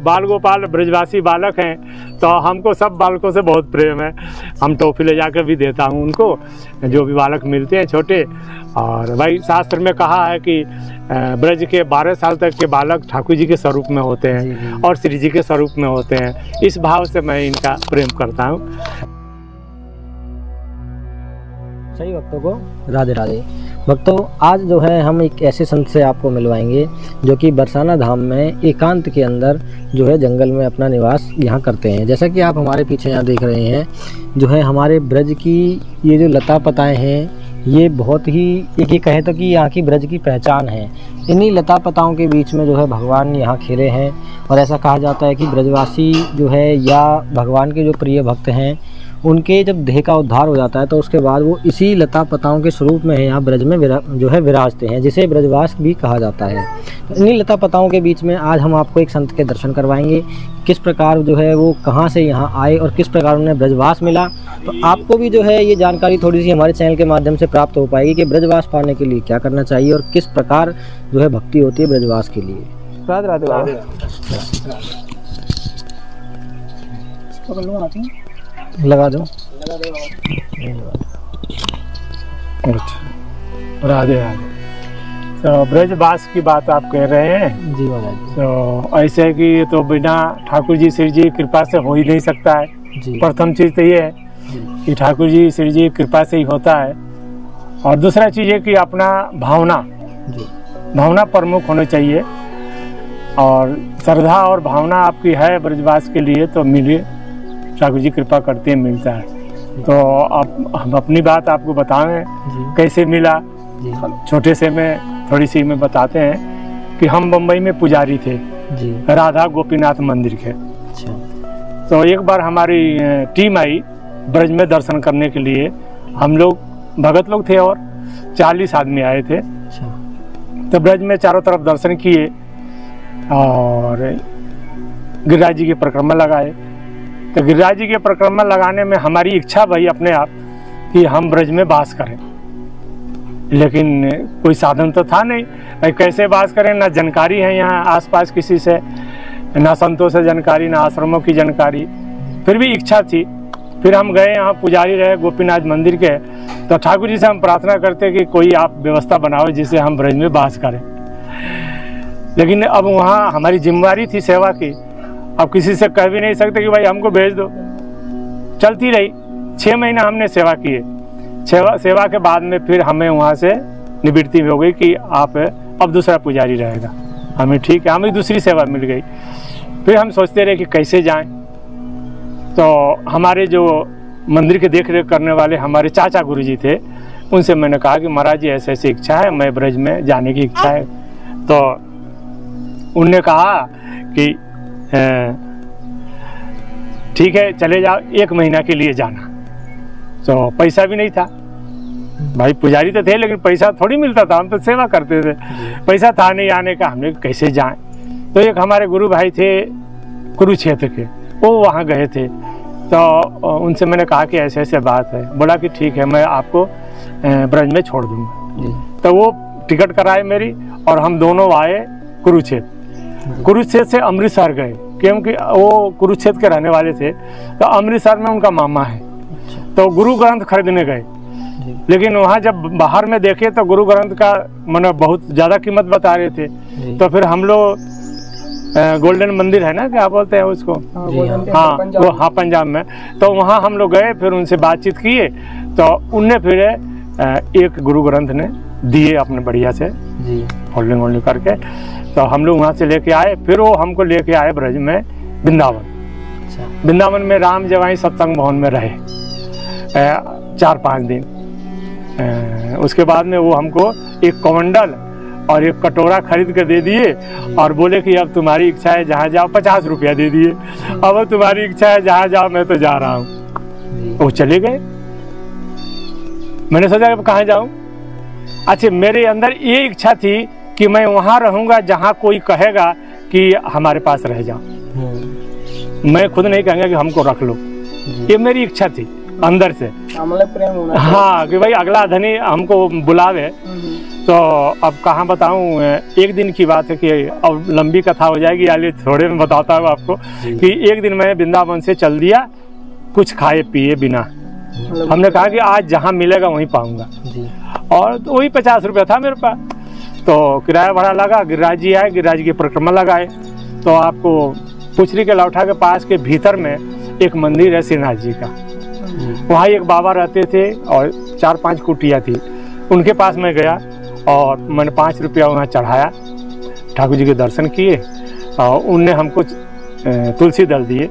बाल गोपाल ब्रजवासी बालक हैं, तो हमको सब बालकों से बहुत प्रेम है। हम टॉफी ले जाकर भी देता हूँ उनको, जो भी बालक मिलते हैं छोटे। और भाई शास्त्र में कहा है कि ब्रज के 12 साल तक के बालक ठाकुर जी के स्वरूप में होते हैं और श्री जी के स्वरूप में होते हैं। इस भाव से मैं इनका प्रेम करता हूँ। सही भक्तों को राधे राधे। भक्तों, आज जो है हम एक ऐसे संत से आपको मिलवाएंगे जो कि बरसाना धाम में एकांत के अंदर जो है जंगल में अपना निवास यहाँ करते हैं। जैसा कि आप हमारे पीछे यहाँ देख रहे हैं, जो है हमारे ब्रज की ये जो लता पताएँ हैं, ये बहुत ही एक ये कहे तो कि यहाँ की ब्रज की पहचान है। इन्हीं लता पताओं के बीच में जो है भगवान यहाँ खेले हैं। और ऐसा कहा जाता है कि ब्रजवासी जो है या भगवान के जो प्रिय भक्त हैं, उनके जब देह का उद्धार हो जाता है तो उसके बाद वो इसी लता पताओं के स्वरूप में यहाँ ब्रज में जो है विराजते हैं, जिसे ब्रजवास भी कहा जाता है। तो इन्हीं लता पताओं के बीच में आज हम आपको एक संत के दर्शन करवाएंगे, किस प्रकार जो है वो कहाँ से यहाँ आए और किस प्रकार उन्हें ब्रजवास मिला। तो आपको भी जो है ये जानकारी थोड़ी सी हमारे चैनल के माध्यम से प्राप्त हो पाएगी कि ब्रजवास पाने के लिए क्या करना चाहिए और किस प्रकार जो है भक्ति होती है ब्रजवास के लिए। राधे राधे। लगा दो। राधे राधे। तो ब्रजवास की बात आप कह रहे हैं जी बाबा जी। तो ऐसे कि ये तो बिना ठाकुर जी श्री जी कृपा से हो ही नहीं सकता है जी। प्रथम चीज़ तो ये है कि ठाकुर जी श्री जी कृपा से ही होता है। और दूसरा चीज़ है कि अपना भावना प्रमुख होनी चाहिए। और श्रद्धा और भावना आपकी है ब्रजवास के लिए तो मिलिए, ठाकुर जी कृपा करते हैं, मिलता है। तो अब हम अपनी बात आपको बताएं कैसे मिला। छोटे से में थोड़ी सी में बताते हैं कि हम बम्बई में पुजारी थे जी। राधा गोपीनाथ मंदिर के। तो एक बार हमारी टीम आई ब्रज में दर्शन करने के लिए। हम लोग भगत लोग थे और 40 आदमी आए थे। तो ब्रज में चारों तरफ दर्शन किए और गिरिराज जी की परिक्रमा लगाए। तो गिरिराज जी के परिक्रमा लगाने में हमारी इच्छा भई अपने आप कि हम ब्रज में वास करें, लेकिन कोई साधन तो था नहीं। भाई कैसे वास करें, ना जानकारी है यहाँ आसपास किसी से, ना संतों से जानकारी, ना आश्रमों की जानकारी। फिर भी इच्छा थी। फिर हम गए, यहाँ पुजारी रहे गोपीनाथ मंदिर के। तो ठाकुर जी से हम प्रार्थना करते कि कोई आप व्यवस्था बनाओ जिससे हम ब्रज में वास करें। लेकिन अब वहाँ हमारी जिम्मेदारी थी सेवा की। अब किसी से कह भी नहीं सकते कि भाई हमको भेज दो। चलती रही 6 महीना हमने सेवा किए। सेवा के बाद में फिर हमें वहाँ से निवृत्ति हो गई कि आप अब दूसरा पुजारी रहेगा। हमें ठीक है, हमें दूसरी सेवा मिल गई। फिर हम सोचते रहे कि कैसे जाएं। तो हमारे जो मंदिर के देख रेख करने वाले हमारे चाचा गुरुजी थे, उनसे मैंने कहा कि महाराज जी ऐसे ऐसी इच्छा है, मैं ब्रज में जाने की इच्छा है। तो उनने कहा कि ठीक है चले जाओ, 1 महीना के लिए जाना। तो पैसा भी नहीं था भाई, पुजारी तो थे लेकिन पैसा थोड़ी मिलता था, हम तो सेवा करते थे। पैसा था नहीं आने का, हमने कैसे जाएं। तो एक हमारे गुरु भाई थे कुरुक्षेत्र के, वो वहाँ गए थे। तो उनसे मैंने कहा कि ऐसे ऐसे बात है। बोला कि ठीक है मैं आपको ब्रज में छोड़ दूँगा। तो वो टिकट कराए मेरी और हम दोनों आए कुरुक्षेत्र। कुरुक्षेत्र से अमृतसर गए क्योंकि वो कुरुक्षेत्र के रहने वाले थे। तो अमृतसर में उनका मामा है। तो गुरु ग्रंथ खरीदने गए, लेकिन वहाँ जब बाहर में देखे तो गुरु ग्रंथ का मतलब बहुत ज़्यादा कीमत बता रहे थे। तो फिर हम लोग गोल्डन मंदिर है ना, क्या बोलते हैं उसको, हाँ वो, हाँ पंजाब में। तो वहाँ हम लोग गए, फिर उनसे बातचीत किए। तो उनने फिर एक गुरु ग्रंथ ने दिए अपने बढ़िया से होल्डिंग होल्डिंग करके। तो हम लोग वहाँ से लेके आए। फिर वो हमको लेके आए ब्रज में वृंदावन। वृंदावन में राम जवाई सत्संग भवन में रहे 4-5 दिन। उसके बाद में वो हमको एक कमंडल और एक कटोरा खरीद कर दे दिए और बोले कि अब तुम्हारी इच्छा है जहाँ जाओ। 50 रुपया दे दिए। अब तुम्हारी इच्छा है जहाँ जाओ, मैं तो जा रहा हूँ। वो चले गए। मैंने सोचा अब कहाँ जाऊँ। अच्छा, मेरे अंदर ये इच्छा थी कि मैं वहाँ रहूँगा जहाँ कोई कहेगा कि हमारे पास रह जाओ। मैं खुद नहीं कहूँगा कि हमको रख लो। ये मेरी इच्छा थी। अंदर से, मतलब प्रेम होना चाहिए। हाँ कि भाई अगला धनी हमको बुलावे। तो अब कहाँ बताऊँ, एक दिन की बात है कि अब लंबी कथा हो जाएगी, आइए थोड़े में बताता हूँ आपको कि एक दिन मैं वृंदावन से चल दिया कुछ खाए पिए बिना। हमने कहा कि आज जहाँ मिलेगा वहीं पाऊंगा, और तो वही 50 रुपया था मेरे पास। तो किराया भाड़ा लगा, गिरिराज जी आए, गिरिराज जी की परिक्रमा लगाए। तो आपको पुछरी के लौठा के पास के भीतर में एक मंदिर है श्रीनाथ जी का, वहाँ एक बाबा रहते थे और 4-5 कुटिया थी, उनके पास मैं गया और मैंने 5 रुपया वहाँ चढ़ाया, ठाकुर जी के दर्शन किए और उनने हमको तुलसी दल दिए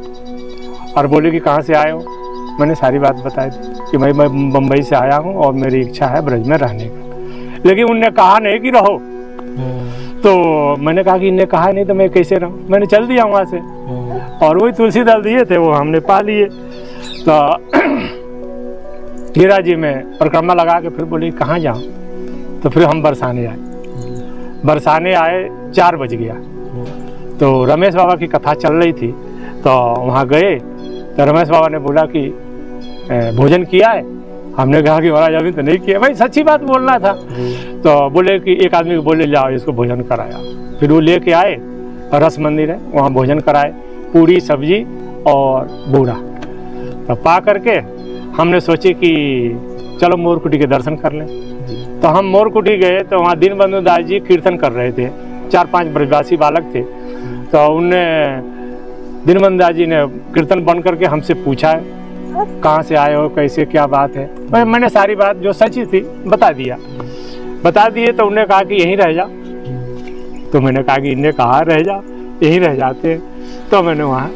और बोले कि कहाँ से आए हो। मैंने सारी बात बता दी कि भाई मैं बम्बई से आया हूँ और मेरी इच्छा है ब्रज में रहने का, लेकिन उनने कहा नहीं कि रहो। तो मैंने कहा कि इनने कहा नहीं तो मैं कैसे रहूँ, मैंने चल दिया वहाँ से और वही तुलसी दल दिए थे वो हमने पा लिए। तो गिरिराज जी में परिक्रमा लगा के फिर बोले कहाँ जाऊँ, तो फिर हम बरसाने आए। बरसाने आए 4 बज गया, तो रमेश बाबा की कथा चल रही थी, तो वहाँ गए तो रमेश बाबा ने बोला कि भोजन किया है। हमने कहा कि महाराज अभी तो नहीं किया, भाई सच्ची बात बोलना था। तो बोले कि एक आदमी को बोले जाओ इसको भोजन कराया। फिर वो लेके आए, रस मंदिर है वहाँ भोजन कराए, पूरी सब्जी और बूढ़ा। तो पा करके हमने सोचे कि चलो मोरकुटी के दर्शन कर लें। तो हम मोरकुटी गए तो वहाँ दीनबंधु दास जी कीर्तन कर रहे थे, 4-5 ब्रजवासी बालक थे। तो उनने दीनबंधु दास जी ने कीर्तन बंद करके हमसे पूछा कहाँ से आए हो, कैसे क्या बात है। मैंने सारी बात जो सच्ची थी बता दिए। तो उन्होंने कहा कि यहीं रह जाओ। तो मैंने कहा कि इन्हें कहा रह जाओ, यहीं रह जाते हैं। तो मैंने वहाँ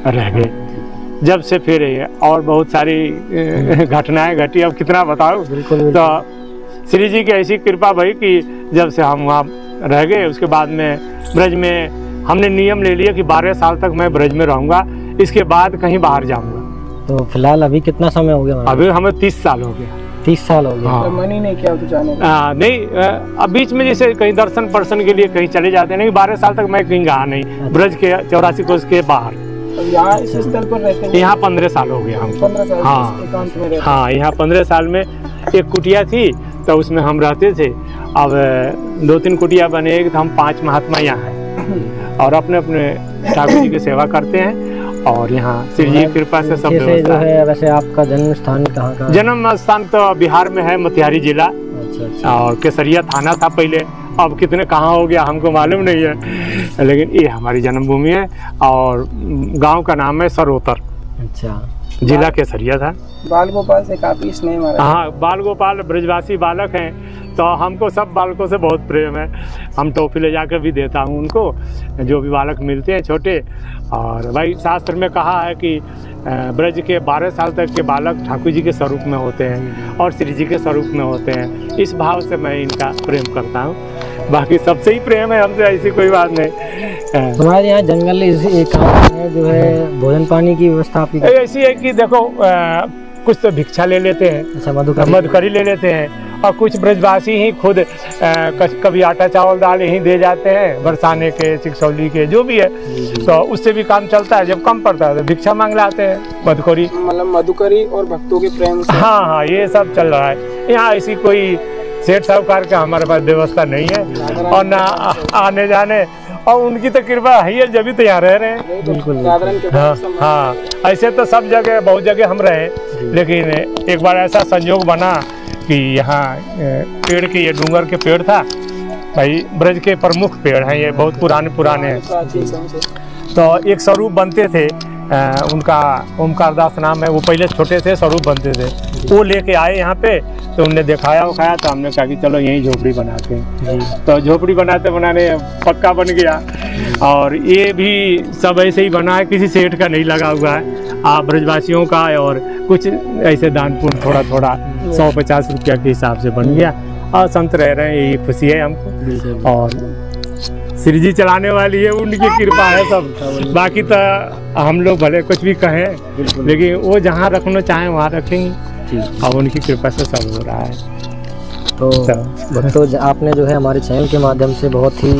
रह गए। जब से फिर और बहुत सारी घटनाएं घटी, अब कितना बताऊं। तो श्री जी की ऐसी कृपा भई कि जब से हम वहाँ रह गए, उसके बाद में ब्रज में हमने नियम ले लिया कि 12 साल तक मैं ब्रज में रहूँगा, इसके बाद कहीं बाहर जाऊँगा। तो फिलहाल अभी कितना समय हो गया? अभी हमें 30 साल हो गया। 30 साल हो गया। हाँ। तो मन ही नहीं किया तो जाने का? नहीं, अब बीच में जैसे कहीं दर्शन पर्शन के लिए कहीं चले जाते हैं, नहीं 12 साल तक मैं कहीं गया नहीं ब्रज के 84 कोस के बाहर। यहाँ इस स्थल पर रहते हैं? यहाँ 15 साल हो गया हमको। 15 साल? हाँ, एकांत में रहते हैं? हाँ, यहाँ 15 साल में एक कुटिया थी तो उसमें हम रहते थे। अब 2-3 कुटिया बने, तो हम 5 महात्मा यहाँ हैं और अपने अपने ठाकुर जी की सेवा करते हैं। और यहाँ श्री जी की कृपा से सब व्यवस्था है। वैसे आपका जन्म स्थान कहाँ का? जन्म स्थान तो बिहार में है, मोतिहारी जिला। अच्छा। और केसरिया थाना था पहले, अब कितने कहाँ हो गया हमको मालूम नहीं है, लेकिन ये हमारी जन्मभूमि है। और गांव का नाम है सरोतर। अच्छा। जिला केसरिया था। बाल गोपाल से काफी स्नेह हमारा। हाँ, बाल गोपाल ब्रजवासी बालक हैं, तो हमको सब बालकों से बहुत प्रेम है। हम टॉफी ले जाकर भी देता हूँ उनको, जो भी बालक मिलते हैं छोटे। और भाई शास्त्र में कहा है कि ब्रज के 12 साल तक के बालक ठाकुर जी के स्वरूप में होते हैं और श्री जी के स्वरूप में होते हैं। इस भाव से मैं इनका प्रेम करता हूँ, बाकी सबसे ही प्रेम है, हमसे ऐसी कोई बात नहीं। हमारे यहाँ जंगल एकांत में जो है भोजन पानी की व्यवस्था आपकी ऐसी है कि देखो कुछ तो भिक्षा ले लेते हैं। अच्छा, मधुकरी ले लेते हैं, और कुछ ब्रजवासी ही खुद कभी आटा चावल दाल यहीं दे जाते हैं, बरसाने के, चिकसौली के, जो भी है। तो उससे भी काम चलता है। जब कम पड़ता है तो भिक्षा मांग लाते हैं, मधुकरी। मतलब मधुकरी और भक्तों के प्रेम से। हाँ, ये सब चल रहा है यहाँ। ऐसी कोई सेठ साहूकार का हमारे पास व्यवस्था नहीं है, और ना आने जाने, और उनकी तो कृपा है जब तो यहाँ रह रहे हैं। बिल्कुल। हाँ, ऐसे तो सब जगह बहुत जगह हम रहे, लेकिन एक बार ऐसा संयोग बना कि यहाँ पेड़ के, ये डूंगर के पेड़ था भाई, ब्रज के प्रमुख पेड़ हैं ये, बहुत पुराने हैं। तो एक स्वरूप बनते थे, उनका ओमकार दास नाम है, वो पहले छोटे थे स्वरूप बनते थे, वो लेके आए यहाँ पे। तो उनने दिखाया उखाया, तो हमने कहा कि चलो यहीं झोपड़ी बनाते हैं। तो झोपड़ी बनाते बनाने पक्का बन गया। और ये भी सब ऐसे ही बना है, किसी सेठ का नहीं लगा हुआ है, आप ब्रजवासियों का, और कुछ ऐसे दान पुण्य थोड़ा थोड़ा 100-50 रुपया के हिसाब से बन गया। और संत रह रहे हैं, यही खुशी है हमको। और श्री जी चलाने वाली है, उनकी कृपा है सब। बाकी तो हम लोग भले कुछ भी कहें, लेकिन वो जहाँ रखना चाहें वहाँ रखेंगे, और उनकी कृपा से सब हो रहा है। तो आपने जो है हमारे चैनल के माध्यम से बहुत ही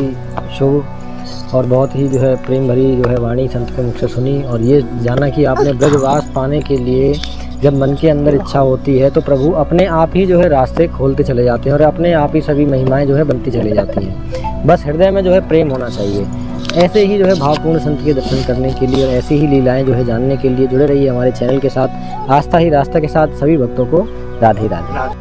शुभ और बहुत ही जो है प्रेम भरी जो है वाणी संत के मुख से सुनी, और ये जाना कि आपने ब्रजवास पाने के लिए जब मन के अंदर इच्छा होती है तो प्रभु अपने आप ही जो है रास्ते खोलते चले जाते हैं और अपने आप ही सभी महिमाएं जो है बनती चली जाती हैं। बस हृदय में जो है प्रेम होना चाहिए। ऐसे ही जो है भावपूर्ण संत के दर्शन करने के लिए और ऐसी ही लीलाएं जो है जानने के लिए जुड़े रहिए हमारे चैनल के साथ। आस्था ही रास्ता के साथ सभी भक्तों को राधे राधे।